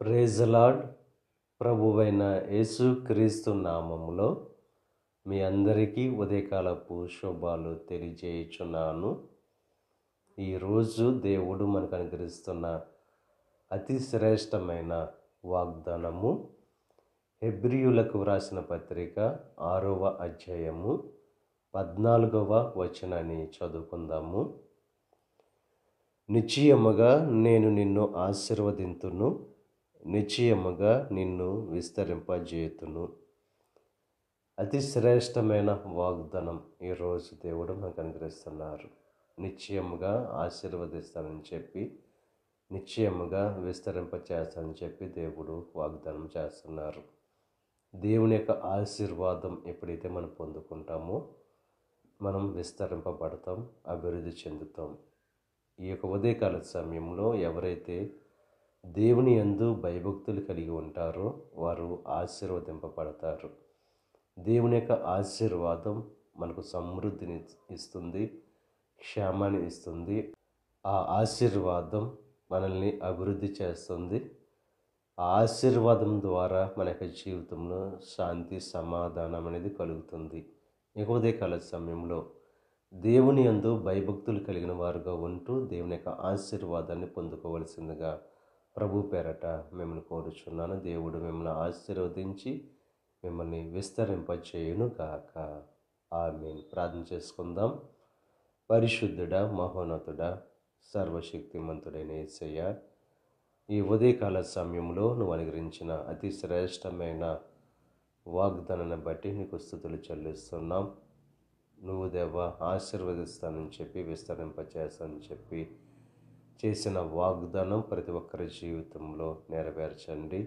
Praise the lord. ప్రభువైన యేసుక్రీస్తు నామములో మీ అందరికీ ఉదయకాలపు శుభాలు తెలియజేయుచున్నాను. ఈరోజు దేవుడు మనకు అనుగ్రహిస్తున్న అతి శ్రేష్టమైన వాగ్దానము హెబ్రీయులకు వ్రాసిన పత్రిక 6వ అధ్యాయము 14వ వచనాన్ని చదువుకుందాము. నిశ్చయముగా నేను నిన్ను ఆశీర్వదింతును, నిశ్చయముగా నిన్ను విస్తరింపజేయుతును. అతి శ్రేష్టమైన వాగ్దానం ఈరోజు దేవుడు మనకు అనుగ్రహిస్తున్నారు. నిశ్చయముగా ఆశీర్వదిస్తానని చెప్పి, నిశ్చయముగా విస్తరింపచేస్తానని చెప్పి దేవుడు వాగ్దానం చేస్తున్నారు. దేవుని యొక్క ఆశీర్వాదం ఎప్పుడైతే మనం పొందుకుంటామో మనం విస్తరింపబడతాం, అభివృద్ధి చెందుతాం. ఈ యొక్క ఉదయకాల సమయంలో ఎవరైతే దేవుని యందు భయభక్తులు కలిగి ఉంటారో వారు ఆశీర్వదింపబడతారు. దేవుని యొక్క ఆశీర్వాదం మనకు సమృద్ధిని ఇస్తుంది, క్షేమాన్ని ఇస్తుంది. ఆ ఆశీర్వాదం మనల్ని అభివృద్ధి చేస్తుంది. ఆ ఆశీర్వాదం ద్వారా మన యొక్క జీవితంలో శాంతి, సమాధానం అనేది కలుగుతుంది. ఈ ఉదయకాల సమయంలో దేవుని యందు భయభక్తులు కలిగిన వారుగా ఉంటూ దేవుని యొక్క ఆశీర్వాదాన్ని పొందుకోవలసిందిగా ప్రభు పేరట మిమ్మల్ని కోరుచున్నాను. దేవుడు మిమ్మల్ని ఆశీర్వదించి మిమ్మల్ని విస్తరింపచేయును గాక. ఆమేన్. ప్రార్థన చేసుకుందాం. పరిశుద్ధుడా, మహోన్నతుడా, సర్వశక్తిమంతుడైన యేసయ్య, ఈ ఉదయకాల సమయంలో నువ్వు అనుగ్రహించిన అతి శ్రేష్టమైన వాగ్దానాన్ని బట్టి నీకు స్తుతులు చెల్లిస్తున్నాం. నువ్వు దేవా ఆశీర్వదిస్తానని చెప్పి, విస్తరింపచేస్తానని చెప్పి చేసిన వాగ్దానం ప్రతి ఒక్కరి జీవితంలో నెరవేర్చండి.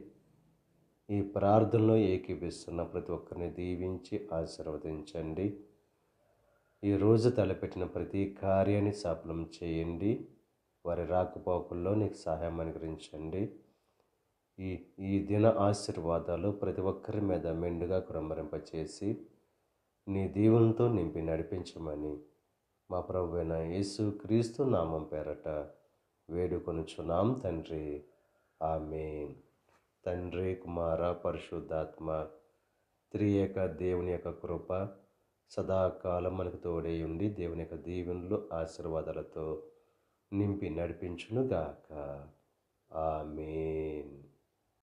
ఈ ప్రార్థనలో ఏకీపిస్తున్న ప్రతి ఒక్కరిని దీవించి ఆశీర్వదించండి. ఈరోజు తలపెట్టిన ప్రతి కార్యాన్ని సఫలం చేయండి. వారి రాకపోకల్లో నీకు సహాయం అనుగ్రహించండి. ఈ దిన ఆశీర్వాదాలు ప్రతి ఒక్కరి మీద మెండుగా కుమ్మరింపచేసి నీ దీవెనతో నింపి నడిపించమని మా ప్రభువైన యేసుక్రీస్తు నామం పేరట వేడుకొనుచున్నాం తండ్రి. ఆమేన్. తండ్రి, కుమార, పరిశుద్ధాత్మ త్రియేక దేవుని యొక్క కృప సదాకాలం మనకు తోడై ఉండి దేవుని యొక్క దీవెనలు, ఆశీర్వాదాలతో నింపి నడిపించును గాక. ఆమేన్.